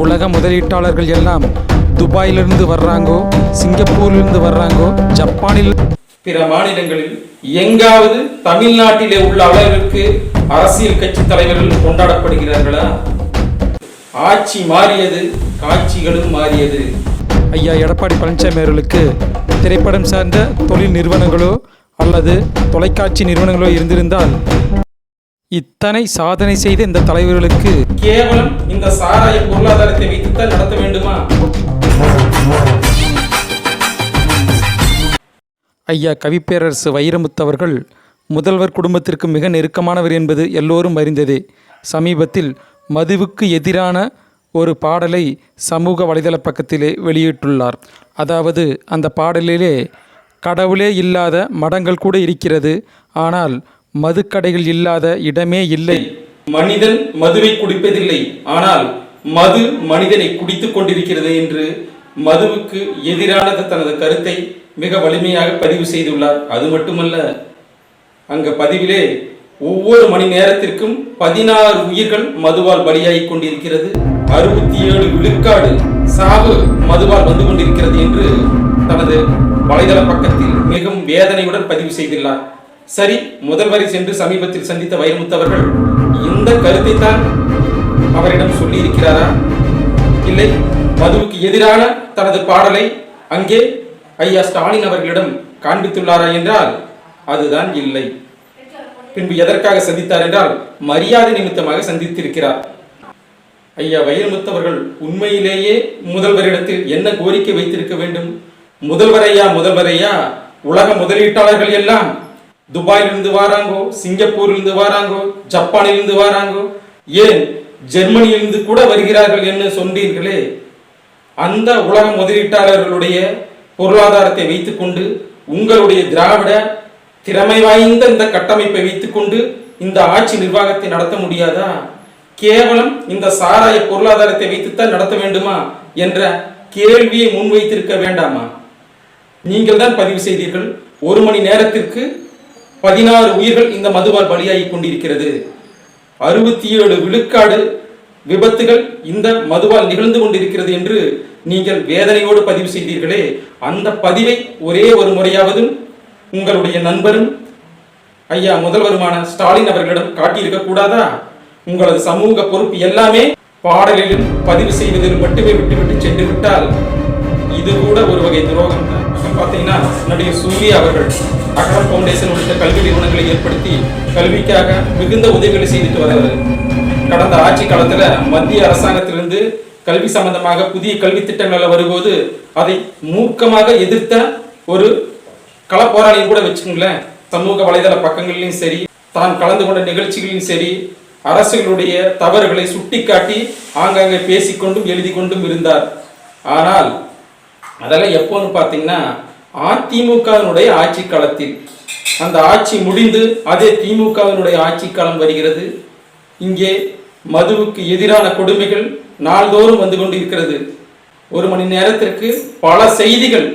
உலக முதலீட்டாளர்கள் எல்லாம் துபாயிலிருந்து வர்றாங்கோ, சிங்கப்பூரிலிருந்து வர்றாங்கோ, ஜப்பானில் பிற மாநிலங்களில் எங்காவது தமிழ்நாட்டிலே உள்ள அளவிற்கு அரசியல் கட்சி தலைவர்கள் கொண்டாடப்படுகிறார்களா? ஆட்சி மாறியது, காட்சிகளும் மாறியது. ஐயா எடப்பாடி பழனிசாமி அவர்களுக்கு திரைப்படம் சார்ந்த தொழில் நிறுவனங்களோ அல்லது தொலைக்காட்சி நிறுவனங்களோ இருந்திருந்தால் இத்தனை சாதனை செய்த இந்த தலைவர்களுக்கு கேவலம் இந்த சாராய பொருளாதாரத்தை வைத்துத்தான் நடத்த வேண்டுமா? ஐயா கவிப்பேரரசு வைரமுத்து அவர்கள் முதல்வர் குடும்பத்திற்கு மிக நெருக்கமானவர் என்பது எல்லோரும் அறிந்ததே. சமீபத்தில் மதுவுக்கு எதிரான ஒரு பாடலை சமூக வலைதள பக்கத்திலே வெளியிட்டுள்ளார். அதாவது அந்த பாடலிலே கடவுளே இல்லாத மடங்கள் கூட இருக்கிறது, ஆனால் மதுக்கடைகள் இல்லாத இடமே இல்லை. மனிதன் மதுவை குடிப்பதில்லை, ஆனால் மது மனிதனை குடித்துக் கொண்டிருக்கிறது என்று மதுவுக்கு எதிரான தனது கருத்தை மிக வலிமையாக பதிவு செய்துள்ளார். அது மட்டுமல்ல, அங்க பதிவிலே ஒவ்வொரு மணி நேரத்திற்கும் 16 உயிர்கள் மதுவால் பலியாகி கொண்டிருக்கிறது, 67 விழுக்காடு சாவு மதுவால் வந்து கொண்டிருக்கிறது என்று தனது வலைதள பக்கத்தில் மிகவும் வேதனையுடன் பதிவு செய்துள்ளார். சரி, முதல்வரை சென்று சமீபத்தில் சந்தித்த வைரமுத்து அவர்கள் இந்த கருத்தை தான் அவரிடம் சொல்லி இருக்கிறாரா? இல்லை மதுவுக்கு எதிரான தனது பாடலை அங்கே ஐயா ஸ்டாலின் அவர்களிடம் காண்பித்துள்ளாரா என்றால் அதுதான் இல்லை. பின்பு எதற்காக சந்தித்தார் என்றால் மரியாதை நிமித்தமாக சந்தித்திருக்கிறார். ஐயா வைரமுத்து அவர்கள் உண்மையிலேயே முதல்வரிடத்தில் என்ன கோரிக்கை வைத்திருக்க வேண்டும்? முதல்வரையா உலக முதலீட்டாளர்கள் எல்லாம் துபாயிலிருந்து வாராங்கோ, சிங்கப்பூரிலிருந்து வாராங்கோ, ஜப்பானிலிருந்து வாராங்கோ, ஏன் ஜெர்மனியிலிருந்து கூட வருகிறார்கள் என்று சொன்னீர்களே, அந்த உலக முதலீட்டாளர்களுடைய பொருளாதாரத்தை வைத்துக்கொண்டு உங்களுடைய திராவிட திறமை வாய்ந்த இந்த கட்டமைப்பை வைத்துக்கொண்டு இந்த ஆட்சி நிர்வாகத்தை நடத்த முடியாதா? கேவலம் இந்த சாராய பொருளாதாரத்தை வைத்துத்தான் நடத்த வேண்டுமா என்ற கேள்வியை முன்வைத்திருக்க வேண்டாமா? நீங்கள் தான் பதிவு செய்தீர்கள், 1 மணி நேரத்திற்கு 16 உயிர்கள் இந்த மதுவால் பலியாகி கொண்டிருக்கிறது, 67 விழுக்காடு விபத்துகள் இந்த மதுவால் நிகழ்ந்து கொண்டிருக்கிறது என்று நீங்கள் வேதனையோடு பதிவு செய்தீர்களே, அந்த பதிவை ஒரே ஒரு முறையாவது உங்களுடைய நண்பரும் ஐயா முதல்வருமான ஸ்டாலின் அவர்களிடம் காட்டியிருக்க கூடாதா? உங்களது சமூக பொறுப்பு எல்லாமே பாடலிலும் பதிவு செய்வதில் மட்டுமே விட்டுவிட்டு சென்று விட்டால் இது கூட ஒரு வகை துரோகம் தான். பார்த்தீங்கன்னா நடிகர் சூர்யா அவர்கள் அகரம் ஃபவுண்டேஷன் உள்ளிட்ட கல்வி நிறுவனங்களை ஏற்படுத்தி கல்விக்காக மிகுந்த உதவிகளை செய்துட்டு வர்றாரு. கடந்த ஆட்சி காலத்துல மத்திய அரசாங்கத்திலிருந்து கல்வி சம்பந்தமாக புதிய கல்வி திட்டங்கள் வரும்போது அதை மூர்க்கமாக எதிர்த்த ஒரு களப்போராளியும் கூட வச்சுக்கோங்களேன். சமூக வலைதள பக்கங்களிலும் சரி, தான் கலந்து கொண்ட நிகழ்ச்சிகளிலும் சரி, அரசுகளுடைய தவறுகளை சுட்டிக்காட்டி ஆங்காங்கே பேசிக்கொண்டும் எழுதி கொண்டும் இருந்தார். ஆனால் அதெல்லாம் எப்போன்னு பார்த்தீங்கன்னா அதிமுகவினுடைய ஆட்சி காலத்தில். அந்த ஆட்சி முடிந்து அதே திமுகவினுடைய ஆட்சி காலம் வருகிறது. இங்கே மதுவுக்கு எதிரான கொடுமைகள் நாள்தோறும் வந்து கொண்டிருக்கிறது. 1 மணி நேரத்திற்கு பல செய்திகள்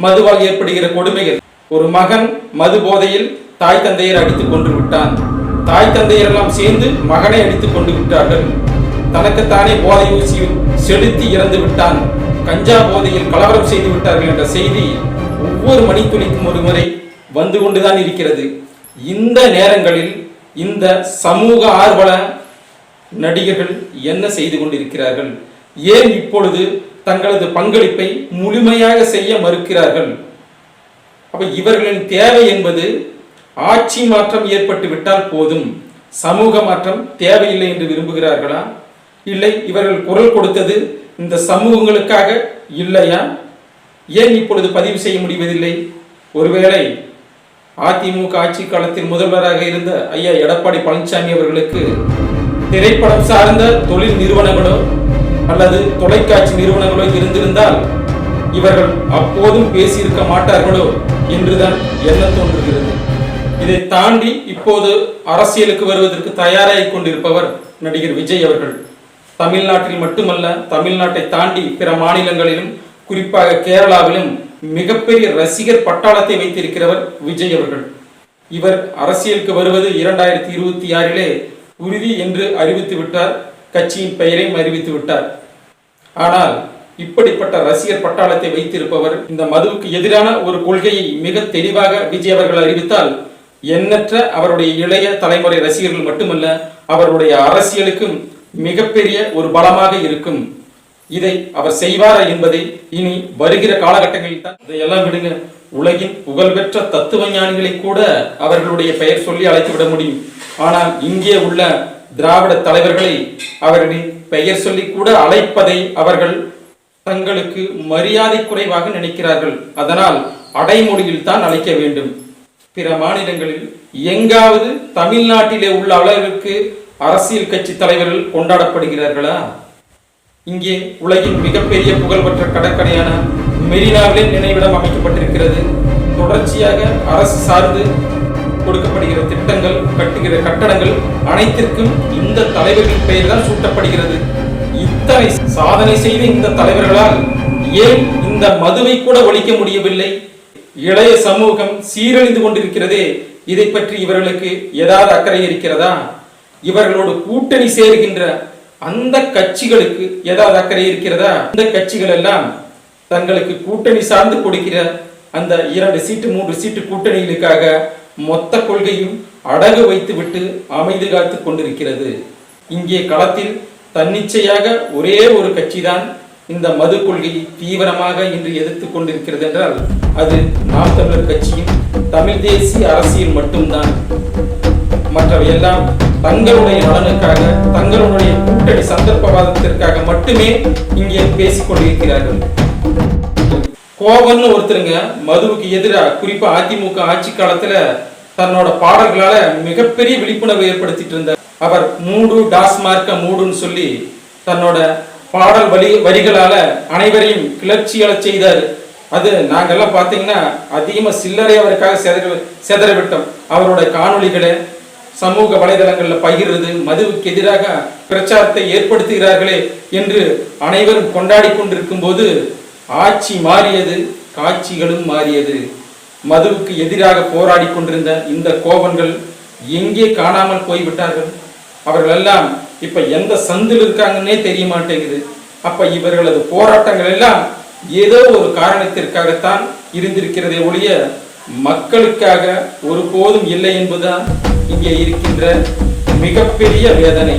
மதுவால் ஏற்படுகிற கொடுமைகள். ஒரு மகன் மது போதையில் தாய் தந்தையர் அடித்துக் கொண்டு விட்டான், தாய் தந்தையர் எல்லாம் சேர்ந்து மகனை அடித்துக் கொண்டு விட்டார்கள், தனக்குத்தானே போதை ஊசி செலுத்தி இறந்து விட்டான், கஞ்சா போதையில் கலவரம் செய்து விட்டார்கள் என்ற செய்தி ஒவ்வொரு மணித்துளிக்கும் ஒரு முறை வந்து கொண்டுதான் இருக்கிறது. இந்த நேரங்களில் இந்த சமூக ஆர்வல நடிகர்கள் என்ன செய்து கொண்டிருக்கிறார்கள்? ஏன் இப்பொழுது தங்களது பங்களிப்பை முழுமையாக செய்ய மறுக்கிறார்கள்? அப்ப இவர்களின் தேவை என்பது ஆட்சி மாற்றம் ஏற்பட்டு விட்டால் போதும், சமூக மாற்றம் தேவையில்லை என்று விரும்புகிறார்களா? இல்லை இவர்கள் குரல் கொடுத்தது இந்த சமூகங்களுக்காக இல்லையா? ஏன் இப்பொழுது பதிவு செய்ய முடிவதில்லை? ஒருவேளை அதிமுக ஆட்சி காலத்தில் முதல்வராக இருந்த ஐயா எடப்பாடி பழனிசாமி அவர்களுக்கு திரைப்படம் சார்ந்த தொழில் நிறுவனங்களோ அல்லது தொலைக்காட்சி நிறுவனங்களோ இருந்திருந்தால் இவர்கள் அப்போதும் பேசியிருக்க மாட்டார்களோ என்றுதான் எண்ண தோன்றுகிறது. இதை தாண்டி இப்போது அரசியலுக்கு வருவதற்கு தயாராகி கொண்டிருப்பவர் நடிகர் விஜய் அவர்கள். தமிழ்நாட்டில் மட்டுமல்ல, தமிழ்நாட்டை தாண்டி பிற மாநிலங்களிலும் குறிப்பாக கேரளாவிலும் மிகப்பெரிய ரசிகர் பட்டாளத்தை வைத்திருக்கிறவர் விஜய் அவர்கள். இவர் அரசியலுக்கு வருவது 2026 உறுதி என்று அறிவித்து விட்டார். கட்சியின் பெயரையும் அறிவித்து விட்டார். ஆனால் இப்படிப்பட்ட ரசிகர் பட்டாளத்தை வைத்திருப்பவர் இந்த மதுவுக்கு எதிரான ஒரு கொள்கையை மிக தெளிவாக விஜய் அவர்கள் அறிவித்தால் எண்ணற்ற அவருடைய இளைய தலைமுறை ரசிகர்கள் மட்டுமல்ல, அவருடைய அரசியலுக்கும் மிகப்பெரிய ஒரு பலமாக இருக்கும். இதை அவர் செய்வாரா என்பதை இனி வருகிற காலகட்டங்களில் தான். இதையெல்லாம் விடுங்க, உலகின் புகழ்பெற்ற தத்துவ ஞானிகளை கூட அவர்களுடைய பெயர் சொல்லி அழைத்து விட முடியும். ஆனால் இங்கே உள்ள திராவிட தலைவர்களை அவர்களின் பெயர் சொல்லி கூட அழைப்பதை அவர்கள் தங்களுக்கு மரியாதை குறைவாக நினைக்கிறார்கள். அதனால் அடைமொழியில் தான் அழைக்க வேண்டும். பிற மாநிலங்களில் எங்காவது தமிழ்நாட்டிலே உள்ள அளவிற்கு அரசியல் கட்சி தலைவர்கள் கொண்டாடப்படுகிறார்களா? இங்கே உலகின் மிகப்பெரிய புகழ்பெற்ற கடற்கரையான மெரினாவிலே நினைவிடம் அமைக்கப்பட்டிருக்கிறது. தொடர்ச்சியாக அரசு சார்ந்து கொடுக்கப்படுகிற திட்டங்கள், கட்டுகிற கட்டடங்கள் அனைத்திற்கும் இந்த தலைவர்களின் பெயர் தான் சூட்டப்படுகிறது. இத்தனை சாதனை செய்த இந்த தலைவர்களால் ஏன் இந்த மதுவை கூட ஒழிக்க முடியவில்லை? இளைய சமூகம் சீரழிந்து கொண்டிருக்கிறதே, இதை பற்றி இவர்களுக்கு ஏதாவது அக்கறை இருக்கிறதா? இவர்களோடு கூட்டணி சேர்கின்ற அந்த கட்சிகளுக்கு ஏதாவது அக்கறை இருக்கிறதா? இந்த கட்சிகள் எல்லாம் தங்களுக்கு கூட்டணி சார்ந்து கொடுக்கிற அந்த 2 சீட்டு 3 சீட்டு கூட்டணிகளுக்காக மொத்த கொள்கையும் அடகு வைத்துவிட்டு அமைதி காத்து கொண்டிருக்கிறது. இங்கே களத்தில் தன்னிச்சையாக ஒரே ஒரு கட்சி தான் இந்த மது கொள்கையை தீவிரமாக இன்று எதிர்த்து கொண்டிருக்கிறது என்றால் அது நாம் தமிழர் கட்சியும் தமிழ் தேசிய அரசியல் மட்டும்தான். மற்றவையெல்லாம் தங்களுடைய நலனுக்காக, தங்களுடைய கூட்டணி சந்தர்ப்பவாதத்திற்காக மட்டுமே இங்கே பேசிக் கொண்டிருக்கிறார்கள். கோவன்னு ஒருத்தருங்க மதுவுக்கு எதிராக, குறிப்பா அதிமுக ஆட்சி காலத்துல தன்னோட பாடல்களால மிகப்பெரிய விழிப்புணர்வு ஏற்படுத்திட்டு இருந்தார். அவர் மூடு டாஸ்மார்க்க மூடுன்னு சொல்லி தன்னோட பாடல் வரிகளால அனைவரையும் கிளர்ச்சியலை செய்தார். அது நாங்கெல்லாம் பார்த்தீங்கன்னா அதிகமா சில்லறை அவருக்காக செதற விட்டோம். அவரோட காணொளிகளை சமூக வலைதளங்கள்ல பகிர்றது, மதுவுக்கு எதிராக பிரச்சாரத்தை ஏற்படுத்துகிறார்களே என்று அனைவரும் கொண்டாடி கொண்டிருக்கும் போது ஆட்சி மாறியது, காட்சிகளும் மாறியது. மதுவுக்கு எதிராக போராடி கொண்டிருந்த இந்த கோவன்கள் எங்கே காணாமல் போய்விட்டார்கள்? அவர்கள் எல்லாம் இப்ப எந்த சந்தில் இருக்காங்கன்னே தெரிய மாட்டேங்குது. அப்ப இவர்களது போராட்டங்கள் எல்லாம் ஏதோ ஒரு காரணத்திற்காகத்தான் இருந்திருக்கிறதே ஒழிய மக்களுக்காக ஒருபோதும் இல்லை என்பதுதான் இங்கே இருக்கின்ற மிகப்பெரிய வேதனை.